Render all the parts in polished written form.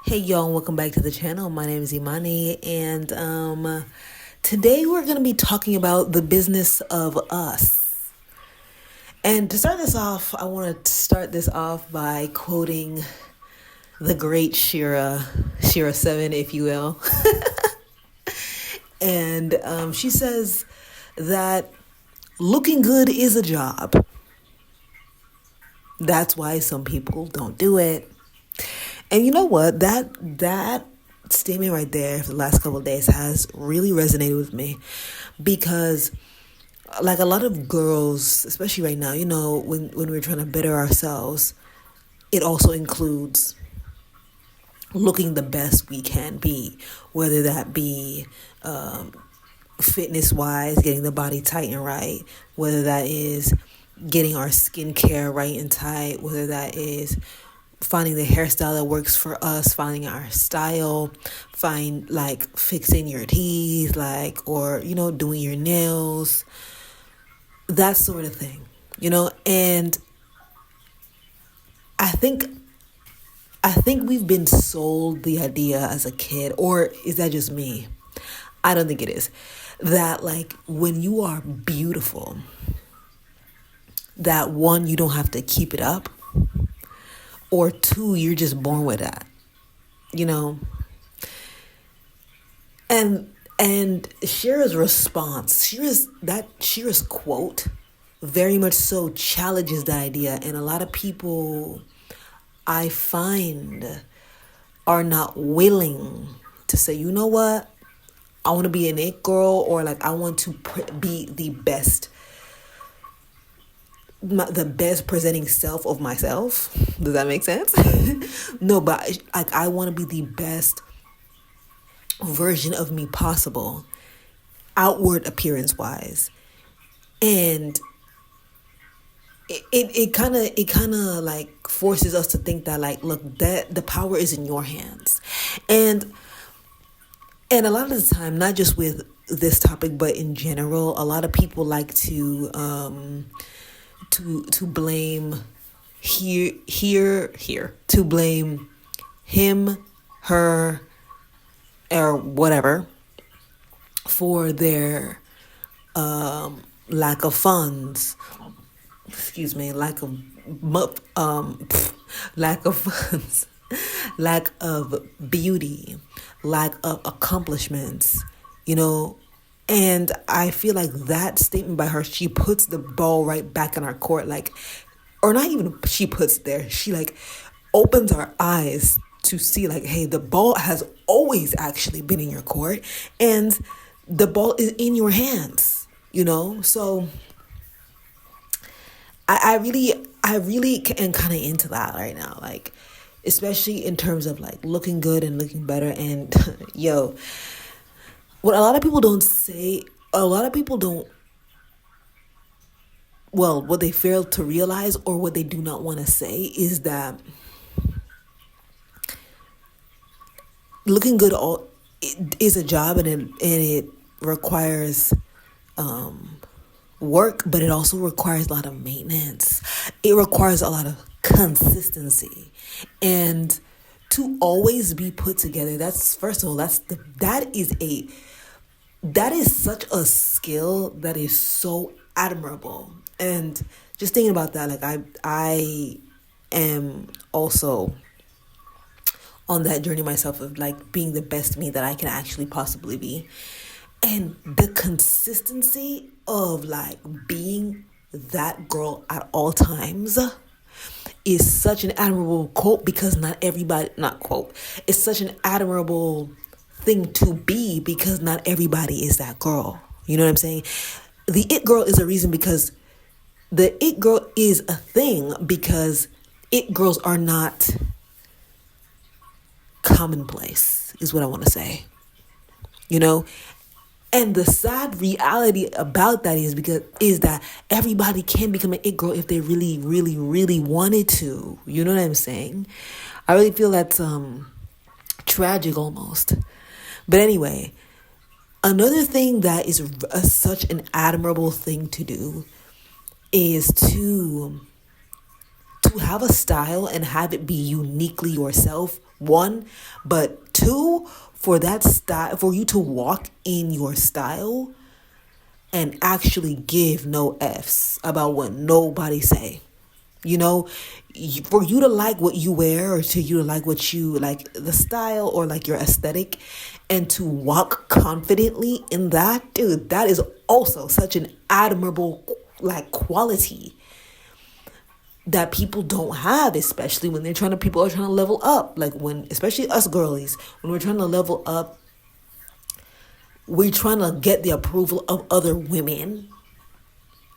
Hey y'all, welcome back to the channel. My name is Imani, and today we're going to be talking about the business of us. And to start this off, I want to start this off by quoting the great Shira 7, if you will. And she says that looking good is a job. That's why some people don't do it. And you know what? That statement right there for the last couple of days has really resonated with me because like a lot of girls, especially right now, when we're trying to better ourselves, it also includes looking the best we can be, whether that be fitness wise, getting the body tight and right, whether that is getting our skincare right and tight, whether that is finding the hairstyle that works for us, finding our style, fixing your teeth, or doing your nails, that sort of thing, and I think we've been sold the idea as a kid, or is that just me? I don't think it is. That when you are beautiful, that one, you don't have to keep it up, or two, you're just born with that, you know? And Shira's response, Shira's quote very much so challenges that idea. And a lot of people I find are not willing to say, you know what? I want to be an it girl, or I want to be the best presenting self of myself. Does that make sense? No, but I want to be the best version of me possible, outward appearance wise. And it kind of forces us to think that look, that the power is in your hands. And a lot of the time, not just with this topic but in general, a lot of people like to blame to blame him, her, or whatever for their lack of funds. Excuse me, lack of funds, lack of beauty, lack of accomplishments, And I feel like that statement by her, she puts the ball right back in our court, or not even she puts there, she opens our eyes to see hey, the ball has always actually been in your court, and the ball is in your hands, So I really am kind of into that right now, especially in terms of looking good and looking better. And yo, what a lot of people don't say, what they fail to realize, or what they do not want to say, is that looking good is a job, and it requires work, but it also requires a lot of maintenance. It requires a lot of consistency, and to always be put together. That's, first of all, that is such a skill that is so admirable. And just thinking about that, I am also on that journey myself of being the best me that I can actually possibly be. And the consistency of being that girl at all times is such an admirable quote, because it's such an admirable thing to be, because not everybody is that girl. You know what I'm saying? The it girl is a reason, because the it girl is a thing, because it girls are not commonplace, is what I want to say. And the sad reality about that is that everybody can become an it girl if they really, really, really wanted to. You know what I'm saying? I really feel that's tragic almost. But anyway, another thing that is such an admirable thing to do is to have a style and have it be uniquely yourself One, but two, for that style, for you to walk in your style and actually give no F's about what nobody say. You know, for you to like what you wear, or to you to like what you like, the style or like your aesthetic, and to walk confidently in that, dude, that is also such an admirable like quality that people don't have, especially when people are trying to level up. Like when, especially us girlies, when we're trying to level up, we're trying to get the approval of other women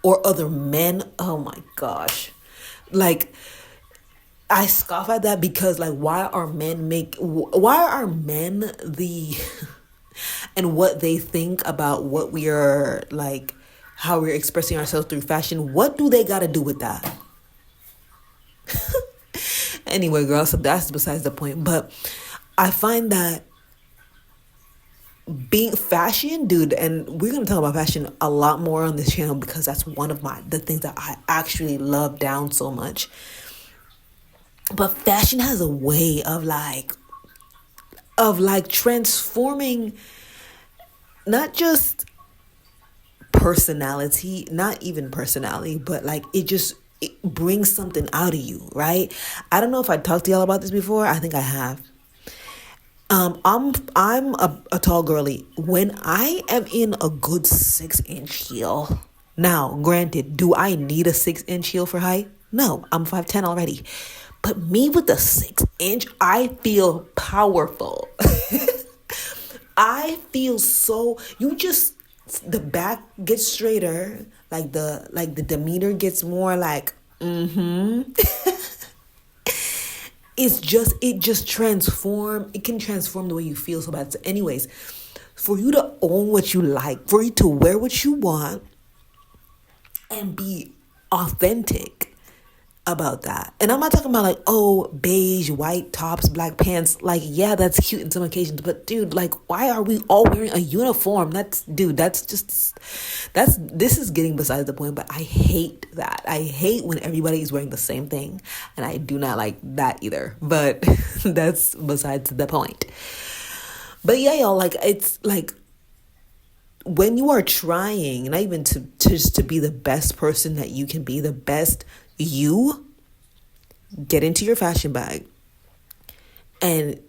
or other men. Oh my gosh. Like, I scoff at that because, like, why are men the and what they think about what we are, like, how we're expressing ourselves through fashion? What do they got to do with that? Anyway, girl, so that's besides the point. But I find that being fashion, dude, and we're gonna talk about fashion a lot more on this channel because that's one of the things that I actually love down so much. But fashion has a way of transforming not just personality, not even personality, but like it brings something out of you, right? I don't know if I talked to y'all about this before. I think I have. I'm a tall girly. When I am in a good 6-inch heel. Now, granted, do I need a 6-inch heel for height? No, I'm 5'10" already. But me with the 6-inch, I feel powerful. I feel so, the back gets straighter, like the demeanor gets more like, it can transform the way you feel so bad. So anyways, for you to own what you like, for you to wear what you want and be authentic about that. And I'm not talking about like, oh, beige, white tops, black pants. Like, yeah, that's cute in some occasions, but dude, like, why are we all wearing a uniform? This is getting besides the point, but I hate that. I hate when everybody is wearing the same thing, and I do not like that either, but that's besides the point. But yeah, y'all, like, it's like, when you are trying, not even to just to be the best person that you can be, the best you, get into your fashion bag and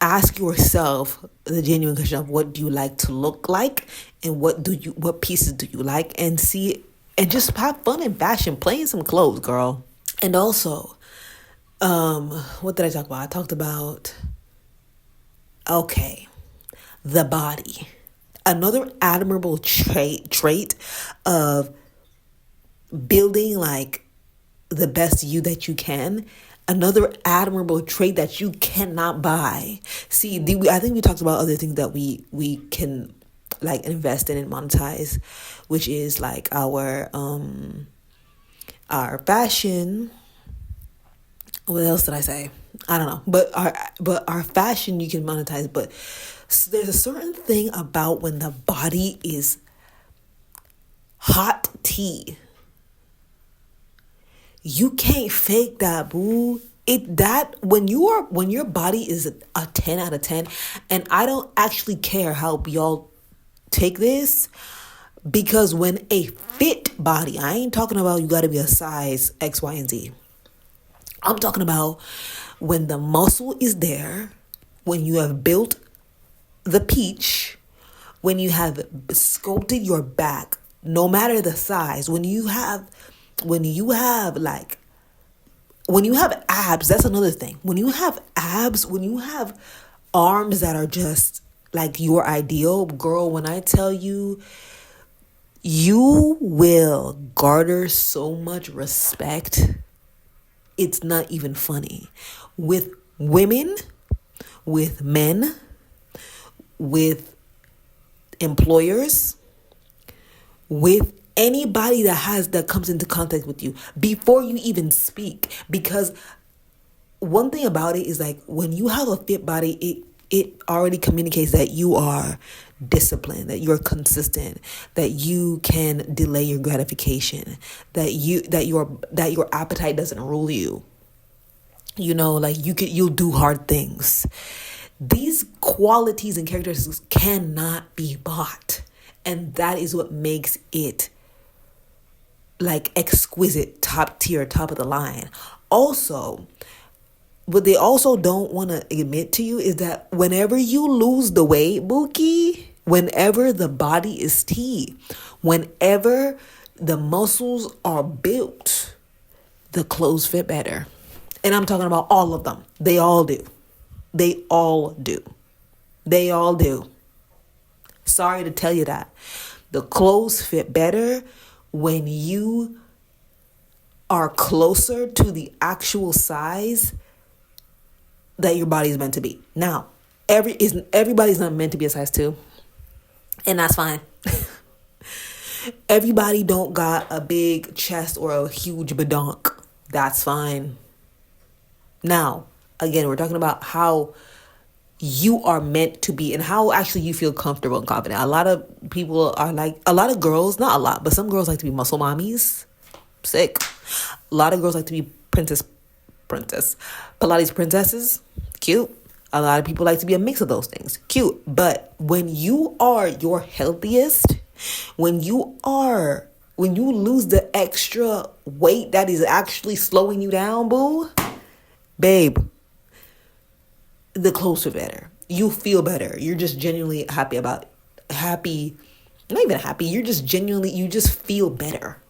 ask yourself the genuine question of what do you like to look like, and what pieces do you like, and just have fun in fashion, play in some clothes, girl. And also, what did I talk about? I talked about, the body. Another admirable trait of building like the best you that you can. Another admirable trait that you cannot buy. See, I think we talked about other things that we can like invest in and monetize, which is like our fashion. What else did I say? I don't know. But our fashion you can monetize. But there's a certain thing about when the body is hot tea. You can't fake that, boo. When your body is a 10 out of 10, and I don't actually care how y'all take this, because when a fit body, I ain't talking about you got to be a size X, Y, and Z. I'm talking about when the muscle is there, when you have built the peach, when you have sculpted your back, no matter the size, when you have abs, that's another thing. When you have abs, when you have arms that are just like your ideal, girl, when I tell you, you will garner so much respect. It's not even funny. With women, with men, with employers, with anybody that comes into contact with you before you even speak. Because one thing about it is like when you have a fit body, it already communicates that you are disciplined, that you're consistent, that you can delay your gratification, that your appetite doesn't rule you. Like you'll do hard things. These qualities and characteristics cannot be bought. And that is what makes it like exquisite, top tier, top of the line. Also, what they also don't want to admit to you is that whenever you lose the weight, Bookie, whenever the body is tea, whenever the muscles are built, the clothes fit better. And I'm talking about all of them. They all do. They all do. They all do. Sorry to tell you that. The clothes fit better when you are closer to the actual size that your body is meant to be. Now, everybody's not meant to be a size 2. And that's fine. Everybody don't got a big chest or a huge badonk. That's fine. Now, again, we're talking about how you are meant to be and how actually you feel comfortable and confident. A lot of people are like, a lot of girls, not a lot, but some girls like to be muscle mommies. Sick. A lot of girls like to be princess. Pilates princesses. Cute. A lot of people like to be a mix of those things. Cute. But when you are your healthiest, when you lose the extra weight that is actually slowing you down, boo, babe, the clothes are better. You feel better. You're just genuinely not even happy. You're just genuinely, you just feel better,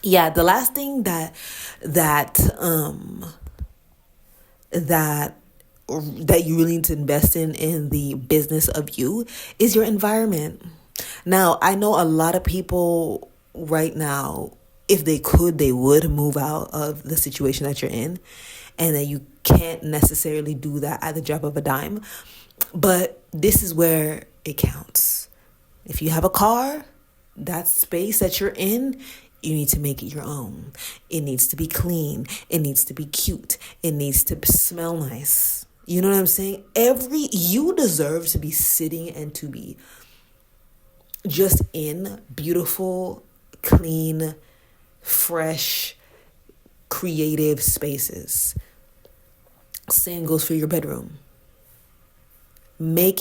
Yeah, the last thing that you really need to invest in the business of you is your environment. Now, I know a lot of people right now, if they could, they would move out of the situation that you're in, and that you can't necessarily do that at the drop of a dime. But this is where it counts. If you have a car, that space that you're in, you need to make it your own. It needs to be clean. It needs to be cute. It needs to smell nice. You know what I'm saying? You deserve to be sitting and to be just in beautiful, clean, fresh, creative spaces. Same goes for your bedroom. Make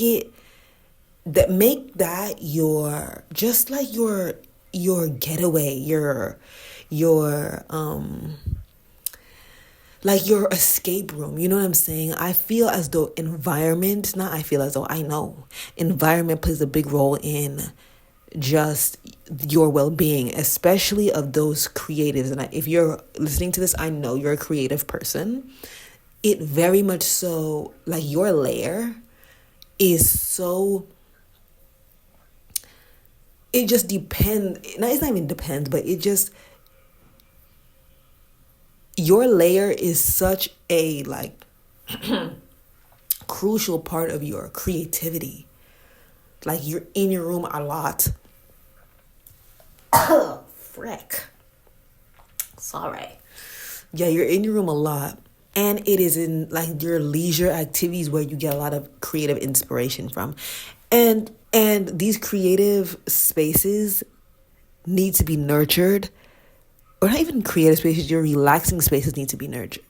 that your, just like your getaway, your like your escape room. You know what I'm saying? I feel as though I know environment plays a big role in just your well-being, especially of those creatives. And if you're listening to this, I know you're a creative person. It very much so, like, your layer is so, it just depends. It's not even depends, but it just, your layer is such a like crucial part of your creativity. Like, you're in your room a lot. Frick. Sorry. Yeah, you're in your room a lot. And it is in like your leisure activities where you get a lot of creative inspiration from. And these creative spaces need to be nurtured. Or not even creative spaces, your relaxing spaces need to be nurtured.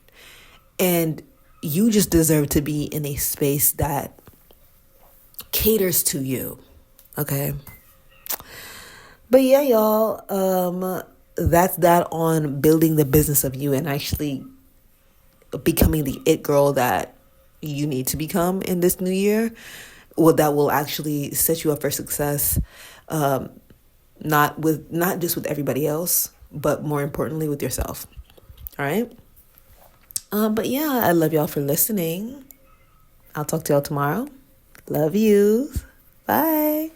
And you just deserve to be in a space that caters to you. Okay? But yeah, y'all, that's that on building the business of you and actually becoming the it girl that you need to become in this new year. Well, that will actually set you up for success, not just with everybody else, but more importantly with yourself. All right. But yeah, I love y'all for listening. I'll talk to y'all tomorrow. Love you. Bye.